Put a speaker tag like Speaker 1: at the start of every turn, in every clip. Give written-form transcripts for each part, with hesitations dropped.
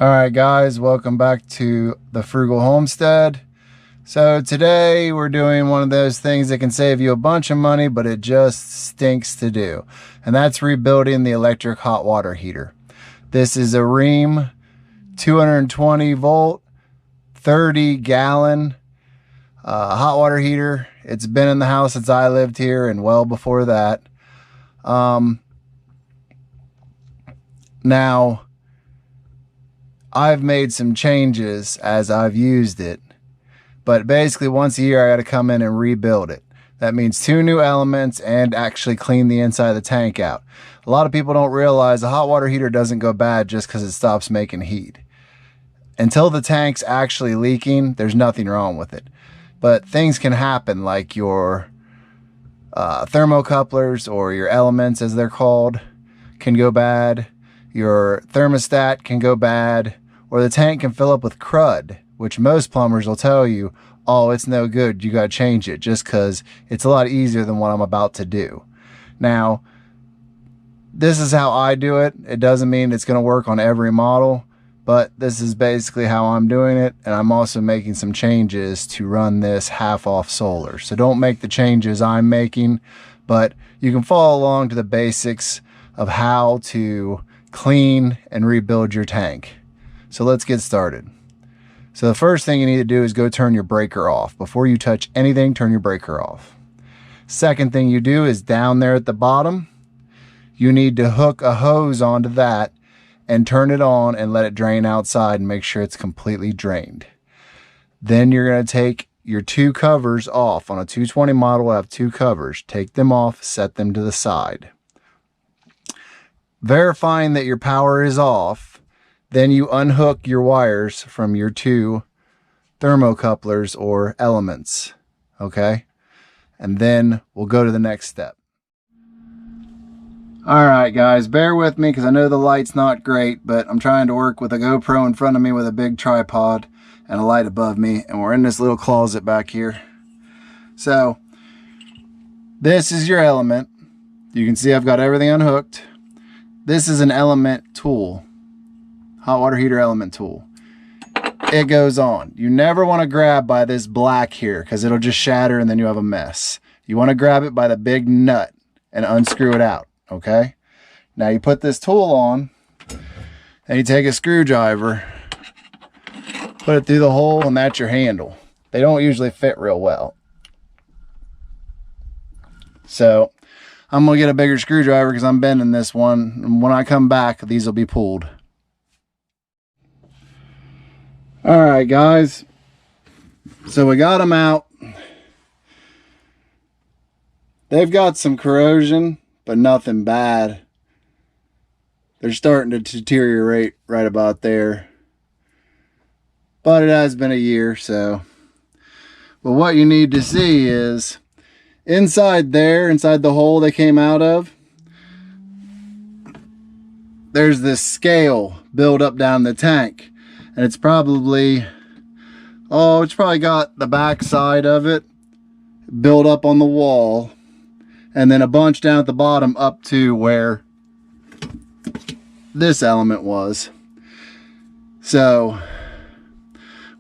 Speaker 1: All right, guys, welcome back to the Frugal Homestead. So today we're doing one of those things that can save you a bunch of money, but it just stinks to do. And that's rebuilding the electric hot water heater. This is a Ream 220 volt, 30 gallon hot water heater. It's been in the house since I lived here and well before that. Now, I've made some changes as I've used it, but basically once a year I got to come in and rebuild it. That means 2 new elements and actually clean the inside of the tank out. A lot of people don't realize a hot water heater doesn't go bad just because it stops making heat. Until the tank's actually leaking, there's nothing wrong with it. But things can happen, like your thermocouplers, or your elements as they're called, can go bad. Your thermostat can go bad, or the tank can fill up with crud, which most plumbers will tell you, oh, it's no good, you got to change it, just because it's a lot easier than what I'm about to do. Now, this is how I do it. It doesn't mean it's going to work on every model, but this is basically how I'm doing it, and I'm also making some changes to run this half off solar. So don't make the changes I'm making, but you can follow along to the basics of how to clean and rebuild your tank. So let's get started. So the first thing you need to do is go turn your breaker off. Before you touch anything, turn your breaker off. Second thing you do is down there at the bottom, you need to hook a hose onto that and turn it on and let it drain outside and make sure it's completely drained. Then you're going to take your 2 covers off. On a 220 model, I have 2 covers. Take them off, set them to the side. Verifying that your power is off, then you unhook your wires from your 2 thermocouplers or elements, okay? And then we'll go to the next step. All right, guys, bear with me because I know the light's not great, but I'm trying to work with a GoPro in front of me with a big tripod and a light above me, and we're in this little closet back here. So this is your element. You can see I've got everything unhooked. This is an element tool, hot water heater element tool. It goes on. You never want to grab by this black here because it'll just shatter and then you have a mess. You want to grab it by the big nut and unscrew it out, okay? Now you put this tool on and you take a screwdriver, put it through the hole, and that's your handle. They don't usually fit real well. So I'm going to get a bigger screwdriver because I'm bending this one. And when I come back, these will be pulled. All right, guys. So we got them out. They've got some corrosion, but nothing bad. They're starting to deteriorate right about there. But it has been a year, so. But what you need to see is inside there, inside the hole they came out of, there's this scale built up down the tank. And it's probably, it's probably got the back side of it built up on the wall. And then a bunch down at the bottom up to where this element was. So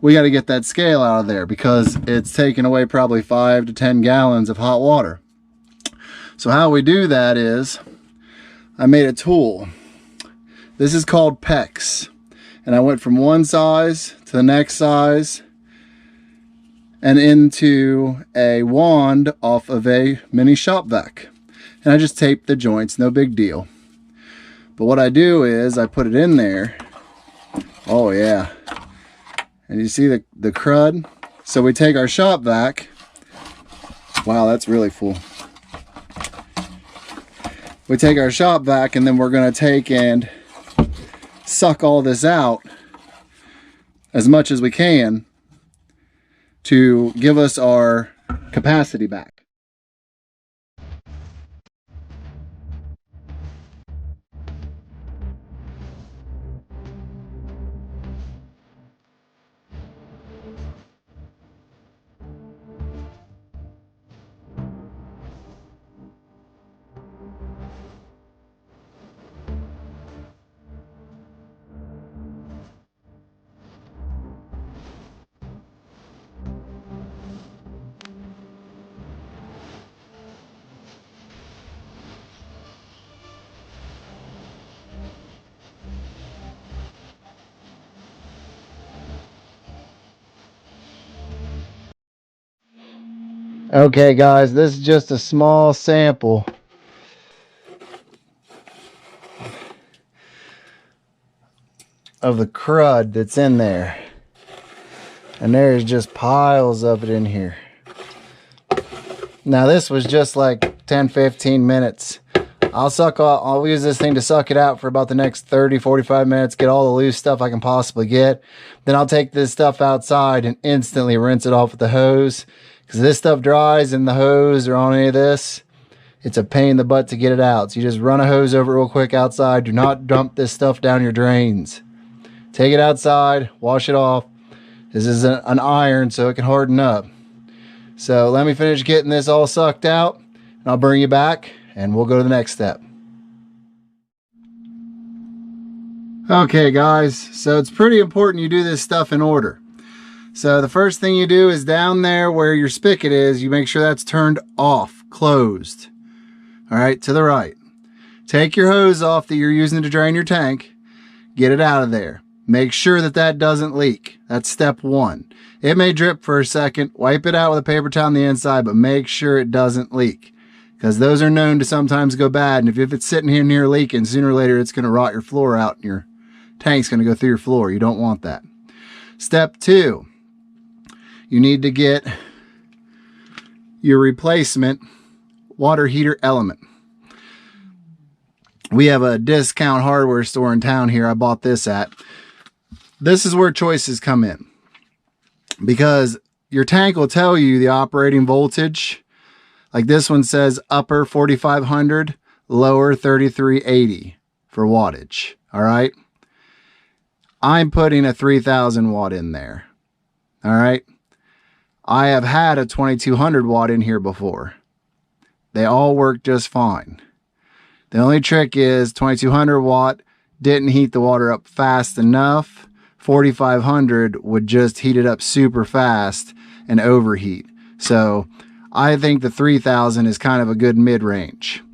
Speaker 1: we got to get that scale out of there because it's taking away probably 5 to 10 gallons of hot water. So how we do that is I made a tool. This is called PEX. And I went from one size to the next size and into a wand off of a mini shop vac. And I just taped the joints, no big deal. But what I do is I put it in there. Oh yeah. And you see the crud? So we take our shop vac. Wow, that's really full. We take our shop vac and then we're going to take and suck all this out as much as we can to give us our capacity back. Okay guys, this is just a small sample of the crud that's in there. And there's just piles of it in here. Now this was just like 10-15 minutes. I'll use this thing to suck it out for about the next 30-45 minutes, get all the loose stuff I can possibly get. Then I'll take this stuff outside and instantly rinse it off with the hose. Because this stuff dries in the hose or on any of this, it's a pain in the butt to get it out. So you just run a hose over it real quick outside. Do not dump this stuff down your drains. Take it outside, wash it off. This is an iron, so it can harden up. So let me finish getting this all sucked out, and I'll bring you back, and we'll go to the next step. Okay guys, so it's pretty important you do this stuff in order. So the first thing you do is down there where your spigot is, you make sure that's turned off, closed. All right, to the right. Take your hose off that you're using to drain your tank, get it out of there. Make sure that that doesn't leak. That's step one. It may drip for a second. Wipe it out with a paper towel on the inside, but make sure it doesn't leak, because those are known to sometimes go bad. And if it's sitting here near leaking, sooner or later it's going to rot your floor out and your tank's going to go through your floor. You don't want that. Step two, you need to get your replacement water heater element. We have a discount hardware store in town here. I bought this at. This is where choices come in, because your tank will tell you the operating voltage. Like this one says upper 4500, lower 3380 for wattage. All right. I'm putting a 3000 watt in there. All right. I have had a 2200 watt in here before. They all work just fine. The only trick is 2200 watt didn't heat the water up fast enough. 4500 would just heat it up super fast and overheat. So I think the 3000 is kind of a good mid-range.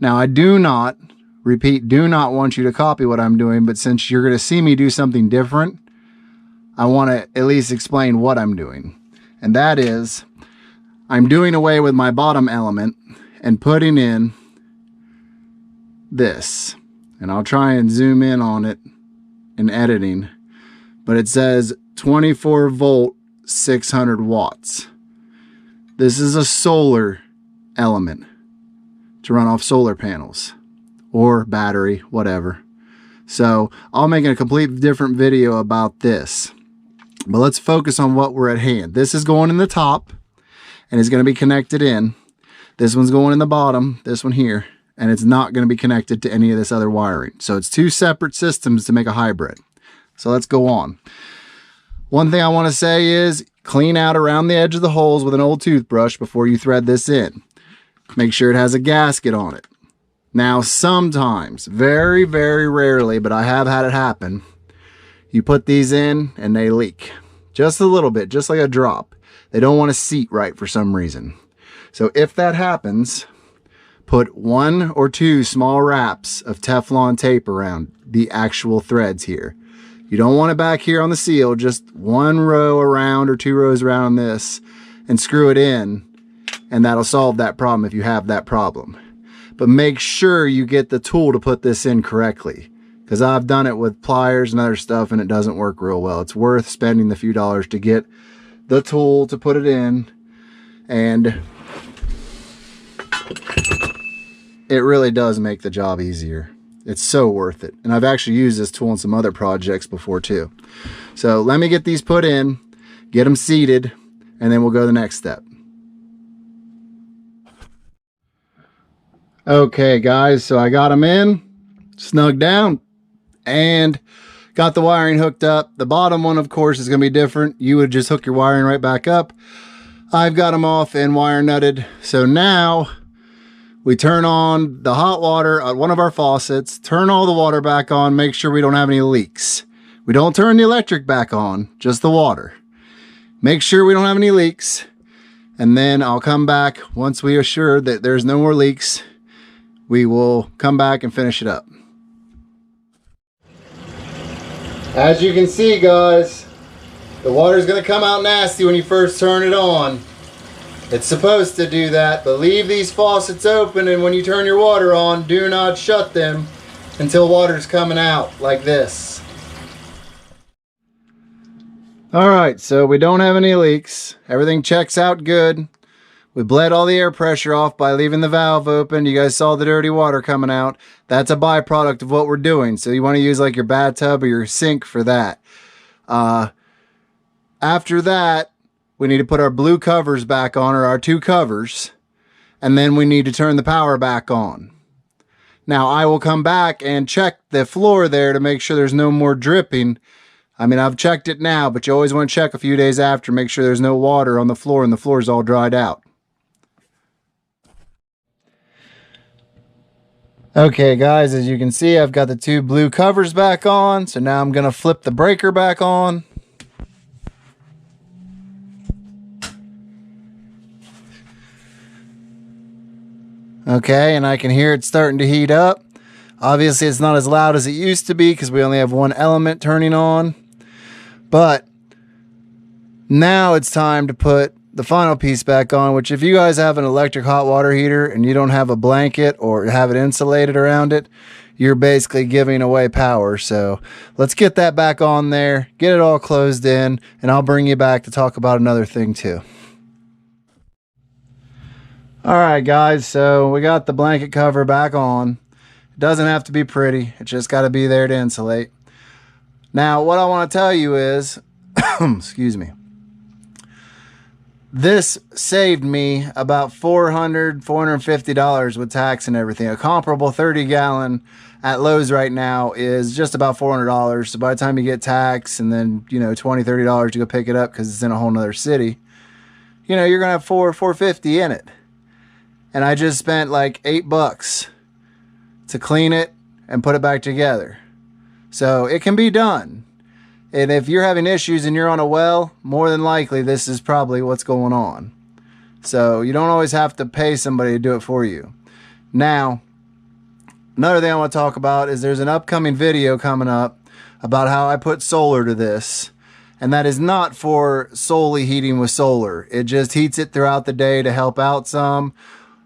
Speaker 1: Now I do not want you to copy what I'm doing, but since you're going to see me do something different, I want to at least explain what I'm doing. And that is, I'm doing away with my bottom element and putting in this. And I'll try and zoom in on it in editing. But it says 24 volt, 600 watts. This is a solar element to run off solar panels or battery, whatever. So I'll make a complete different video about this. But let's focus on what we're at hand. This is going in the top and it's going to be connected in. This one's going in the bottom, this one here, and it's not going to be connected to any of this other wiring. So it's two separate systems to make a hybrid. So let's go on. One thing I want to say is clean out around the edge of the holes with an old toothbrush before you thread this in. Make sure it has a gasket on it. Now sometimes, very, very rarely, but I have had it happen, you put these in and they leak. Just a little bit, just like a drop. They don't want to seat right for some reason. So if that happens, put 1 or 2 small wraps of Teflon tape around the actual threads here. You don't want it back here on the seal, just 1 row around or 2 rows around this and screw it in, and that'll solve that problem if you have that problem. But make sure you get the tool to put this in correctly, because I've done it with pliers and other stuff and it doesn't work real well. It's worth spending the few dollars to get the tool to put it in, and it really does make the job easier. It's so worth it. And I've actually used this tool in some other projects before too. So let me get these put in, get them seated, and then we'll go to the next step. Okay guys, so I got them in, snugged down, and got the wiring hooked up. The bottom one, of course, is going to be different. You would just hook your wiring right back up. I've got them off and wire nutted. So now we turn on the hot water at one of our faucets, turn all the water back on, make sure we don't have any leaks. We don't turn the electric back on, just the water. Make sure we don't have any leaks, and then I'll come back once we are sure that there's no more leaks. We will come back and finish it up. As you can see guys, the water is going to come out nasty when you first turn it on. It's supposed to do that, but leave these faucets open, and when you turn your water on, do not shut them until water's coming out like this. Alright, so we don't have any leaks. Everything checks out good. We bled all the air pressure off by leaving the valve open. You guys saw the dirty water coming out. That's a byproduct of what we're doing. So you want to use like your bathtub or your sink for that. After that, we need to put our blue covers back on, or our 2 covers. And then we need to turn the power back on. Now I will come back and check the floor there to make sure there's no more dripping. I mean, I've checked it now, but you always want to check a few days after, make sure there's no water on the floor and the floor's all dried out. Okay guys, as you can see, I've got the 2 blue covers back on, so now I'm going to flip the breaker back on. Okay, and I can hear it starting to heat up. Obviously it's not as loud as it used to be because we only have 1 element turning on. But now it's time to put the final piece back on, which if you guys have an electric hot water heater and you don't have a blanket or have it insulated around it, you're basically giving away power. So let's get that back on there, get it all closed in, and I'll bring you back to talk about another thing too. Alright guys, so we got the blanket cover back on. It doesn't have to be pretty, it's just got to be there to insulate. Now, what I want to tell you is, excuse me, this saved me about $450 with tax and everything. A comparable 30-gallon at Lowe's right now is just about $400. So by the time you get tax and then, you know, $20, $30 to go pick it up because it's in a whole nother city, you know, you're going to have $450 in it. And I just spent like $8 to clean it and put it back together. So it can be done. And if you're having issues and you're on a well, more than likely this is probably what's going on. So you don't always have to pay somebody to do it for you. Now, another thing I want to talk about is there's an upcoming video coming up about how I put solar to this. And that is not for solely heating with solar. It just heats it throughout the day to help out some,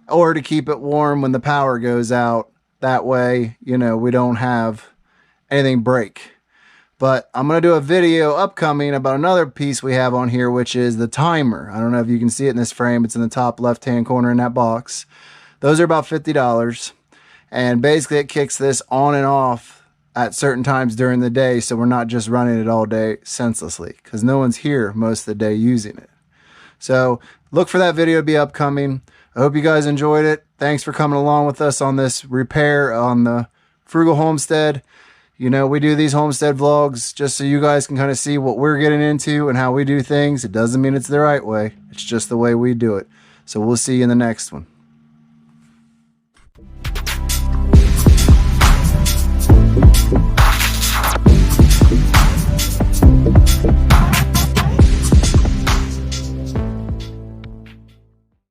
Speaker 1: or to keep it warm when the power goes out. That way, you know, we don't have anything break. But I'm going to do a video upcoming about another piece we have on here, which is the timer. I don't know if you can see it in this frame. It's in the top left-hand corner in that box. Those are about $50. And basically it kicks this on and off at certain times during the day, so we're not just running it all day senselessly, because no one's here most of the day using it. So look for that video to be upcoming. I hope you guys enjoyed it. Thanks for coming along with us on this repair on the Frugal Homestead. You know, we do these homestead vlogs just so you guys can kind of see what we're getting into and how we do things. It doesn't mean it's the right way. It's just the way we do it. So we'll see you in the next one.